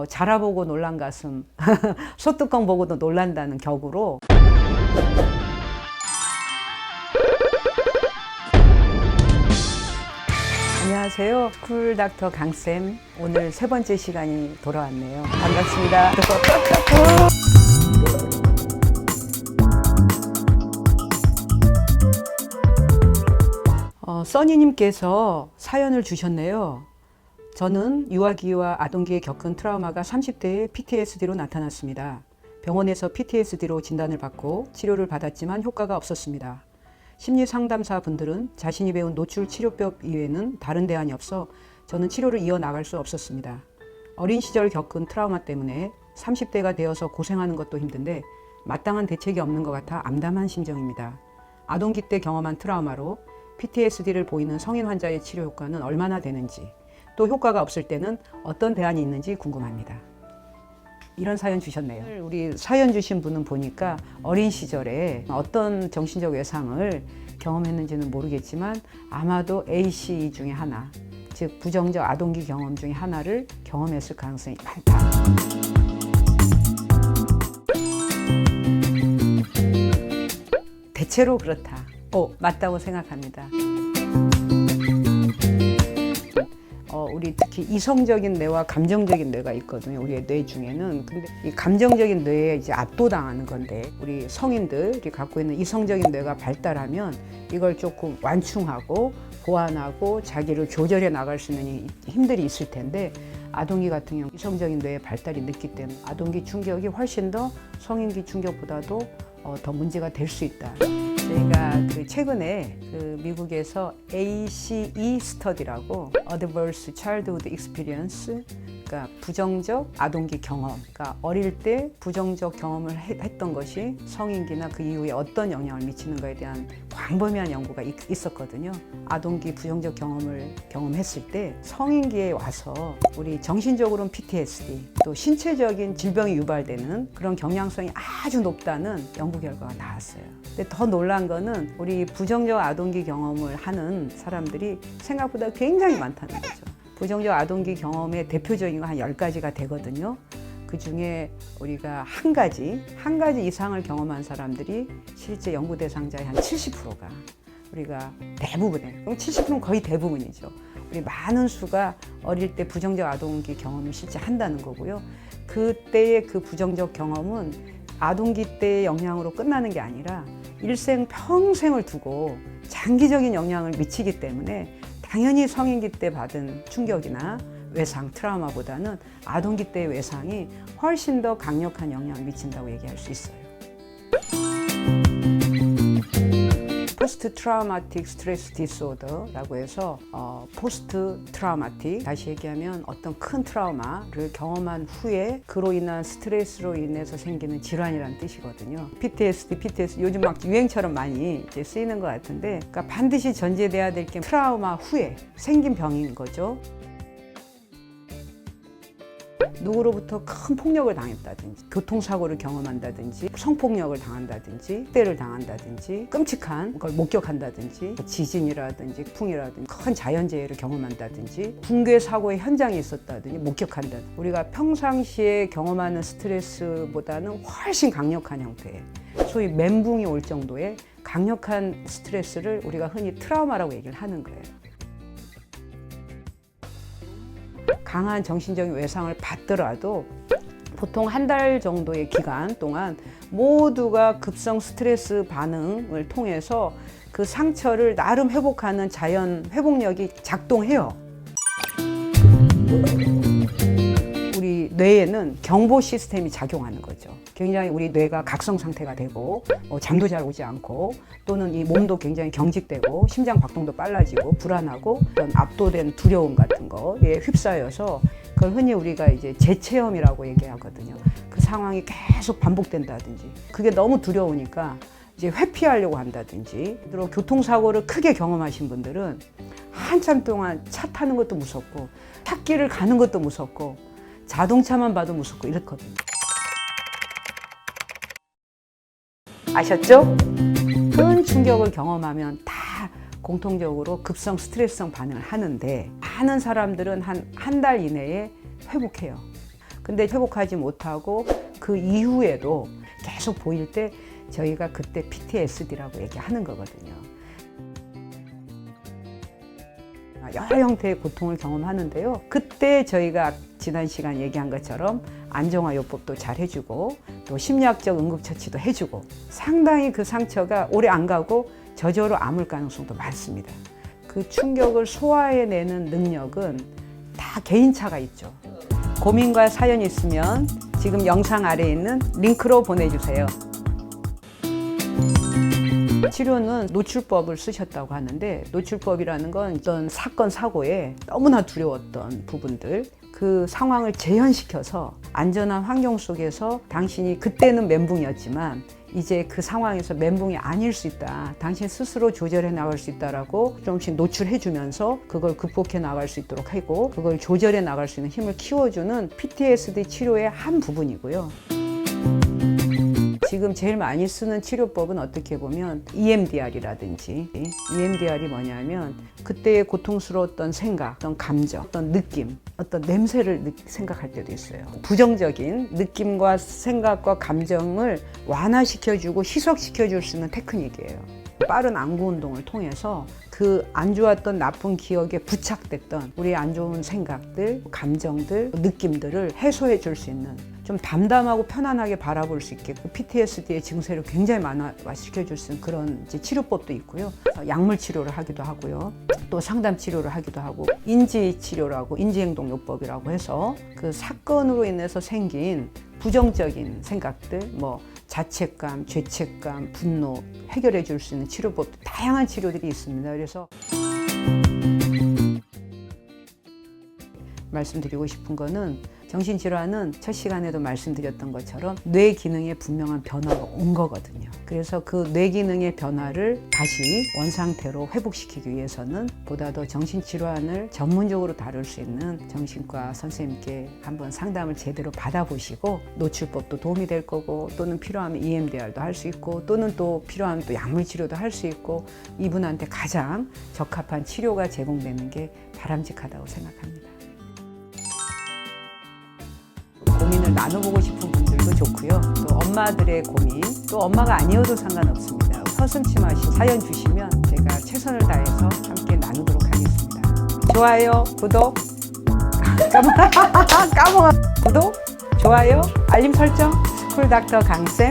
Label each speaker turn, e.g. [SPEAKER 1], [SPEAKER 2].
[SPEAKER 1] 자라보고 놀란 가슴, 소뚜껑 보고도 놀란다는 격으로 안녕하세요. 쿨닥터 강쌤. 오늘 세 번째 시간이 돌아왔네요. 반갑습니다. 써니님께서 사연을 주셨네요. 저는 유아기와 아동기에 겪은 트라우마가 30대에 PTSD로 나타났습니다. 병원에서 PTSD로 진단을 받고 치료를 받았지만 효과가 없었습니다. 심리상담사 분들은 자신이 배운 노출 치료법 이외에는 다른 대안이 없어 저는 치료를 이어나갈 수 없었습니다. 어린 시절 겪은 트라우마 때문에 30대가 되어서 고생하는 것도 힘든데 마땅한 대책이 없는 것 같아 암담한 심정입니다. 아동기 때 경험한 트라우마로 PTSD를 보이는 성인 환자의 치료 효과는 얼마나 되는지, 또 효과가 없을 때는 어떤 대안이 있는지 궁금합니다. 이런 사연 주셨네요. 우리 사연 주신 분은 보니까 어린 시절에 어떤 정신적 외상을 경험했는지는 모르겠지만 아마도 ACE 중에 하나, 즉 부정적 아동기 경험 중에 하나를 경험했을 가능성이 많다. 대체로 그렇다. 맞다고 생각합니다. 우리 특히 이성적인 뇌와 감정적인 뇌가 있거든요. 우리의 뇌 중에는. 근데 이 감정적인 뇌에 이제 압도당하는 건데, 우리 성인들이 갖고 있는 이성적인 뇌가 발달하면 이걸 조금 완충하고 보완하고 자기를 조절해 나갈 수 있는 힘들이 있을 텐데, 아동기 같은 경우 이성적인 뇌의 발달이 늦기 때문에 아동기 충격이 훨씬 더 성인기 충격보다도 더 문제가 될 수 있다. 저희가 최근에 미국에서 ACE 스터디라고 Adverse Childhood Experience, 그러니까 부정적 아동기 경험, 그러니까 어릴 때 부정적 경험을 했던 것이 성인기나 그 이후에 어떤 영향을 미치는가에 대한 광범위한 연구가 있었거든요. 아동기 부정적 경험을 경험했을 때 성인기에 와서 우리 정신적으로는 PTSD, 또 신체적인 질병이 유발되는 그런 경향성이 아주 높다는 연구 결과가 나왔어요. 근데 더 놀란 거는 우리 부정적 아동기 경험을 하는 사람들이 생각보다 굉장히 많다는 거죠. 부정적 아동기 경험의 대표적인 거 한 10가지가 되거든요. 그 중에 우리가 한 가지 이상을 경험한 사람들이 실제 연구 대상자의 한 70%가 우리가 대부분의, 그럼 70%는 거의 대부분이죠. 우리 많은 수가 어릴 때 부정적 아동기 경험을 실제 한다는 거고요. 그때의 그 부정적 경험은 아동기 때의 영향으로 끝나는 게 아니라 일생 평생을 두고 장기적인 영향을 미치기 때문에 당연히 성인기 때 받은 충격이나 외상, 트라우마보다는 아동기 때의 외상이 훨씬 더 강력한 영향을 미친다고 얘기할 수 있어요. 포스트 트라우마틱 스트레스 디스오더라고 해서 포스트 트라우마틱, 다시 얘기하면 어떤 큰 트라우마를 경험한 후에 그로 인한 스트레스로 인해서 생기는 질환이라는 뜻이거든요. PTSD 요즘 막 유행처럼 많이 이제 쓰이는 것 같은데, 그러니까 반드시 전제돼야 될 게 트라우마 후에 생긴 병인 거죠. 누구로부터 큰 폭력을 당했다든지, 교통사고를 경험한다든지, 성폭력을 당한다든지, 학대를 당한다든지, 끔찍한 걸 목격한다든지, 지진이라든지 풍이라든지 큰 자연재해를 경험한다든지, 붕괴 사고의 현장에 있었다든지 목격한다든지, 우리가 평상시에 경험하는 스트레스보다는 훨씬 강력한 형태의, 소위 멘붕이 올 정도의 강력한 스트레스를 우리가 흔히 트라우마라고 얘기를 하는 거예요. 강한 정신적인 외상을 받더라도 보통 한 달 정도의 기간 동안 모두가 급성 스트레스 반응을 통해서 그 상처를 나름 회복하는 자연 회복력이 작동해요. 우리 뇌에는 경보 시스템이 작용하는 거죠. 굉장히 우리 뇌가 각성 상태가 되고 잠도 잘 오지 않고, 또는 이 몸도 굉장히 경직되고 심장 박동도 빨라지고 불안하고 그런 압도된 두려움 같은 거에 휩싸여서 그걸 흔히 우리가 이제 재체험이라고 얘기하거든요. 그 상황이 계속 반복된다든지, 그게 너무 두려우니까 이제 회피하려고 한다든지, 예를 교통사고를 크게 경험하신 분들은 한참 동안 차 타는 것도 무섭고 찻길을 가는 것도 무섭고 자동차만 봐도 무섭고 이렇거든요. 아셨죠? 큰 충격을 경험하면 다 공통적으로 급성 스트레스성 반응을 하는데, 많은 사람들은 한 달 이내에 회복해요. 근데 회복하지 못하고 그 이후에도 계속 보일 때 저희가 그때 PTSD라고 얘기하는 거거든요. 여러 형태의 고통을 경험하는데요. 그때 저희가 지난 시간 얘기한 것처럼 안정화요법도 잘 해주고 또 심리학적 응급처치도 해주고 상당히 그 상처가 오래 안 가고 저절로 아물 가능성도 많습니다. 그 충격을 소화해내는 능력은 다 개인차가 있죠. 고민과 사연이 있으면 지금 영상 아래에 있는 링크로 보내주세요. 치료는 노출법을 쓰셨다고 하는데 노출법이라는 건 어떤 사건, 사고에 너무나 두려웠던 부분들 그 상황을 재현시켜서 안전한 환경 속에서 당신이 그때는 멘붕이었지만 이제 그 상황에서 멘붕이 아닐 수 있다. 당신 스스로 조절해 나갈 수 있다라고 조금씩 노출해 주면서 그걸 극복해 나갈 수 있도록 하고 그걸 조절해 나갈 수 있는 힘을 키워주는 PTSD 치료의 한 부분이고요. 지금 제일 많이 쓰는 치료법은 어떻게 보면 EMDR이라든지 EMDR이 뭐냐면 그때의 고통스러웠던 생각, 어떤 감정, 어떤 느낌, 어떤 냄새를 생각할 때도 있어요. 부정적인 느낌과 생각과 감정을 완화시켜주고 희석시켜줄 수 있는 테크닉이에요. 빠른 안구 운동을 통해서 그 안 좋았던 나쁜 기억에 부착됐던 우리 안 좋은 생각들, 감정들, 느낌들을 해소해 줄 수 있는 좀 담담하고 편안하게 바라볼 수 있게 그 PTSD의 증세를 굉장히 완화시켜 줄 수 있는 그런 이제 치료법도 있고요. 약물 치료를 하기도 하고요. 또 상담 치료를 하기도 하고 인지 치료라고 인지행동요법이라고 해서 그 사건으로 인해서 생긴 부정적인 생각들, 뭐 자책감, 죄책감, 분노 해결해 줄 수 있는 치료법 다양한 치료들이 있습니다. 그래서 말씀드리고 싶은 거는 정신질환은 첫 시간에도 말씀드렸던 것처럼 뇌 기능에 분명한 변화가 온 거거든요. 그래서 그 뇌 기능의 변화를 다시 원상태로 회복시키기 위해서는 보다 더 정신질환을 전문적으로 다룰 수 있는 정신과 선생님께 한번 상담을 제대로 받아보시고 노출법도 도움이 될 거고 또는 필요하면 EMDR도 할 수 있고 또는 또 필요하면 또 약물 치료도 할 수 있고 이분한테 가장 적합한 치료가 제공되는 게 바람직하다고 생각합니다. 고민을 나눠보고 싶은 분들도 좋고요. 또 엄마들의 고민, 또 엄마가 아니어도 상관없습니다. 서슴지 마시고 사연 주시면 제가 최선을 다해서 함께 나누도록 하겠습니다. 좋아요, 구독, 까먹어. 구독, 좋아요, 알림 설정, 스쿨닥터 강쌤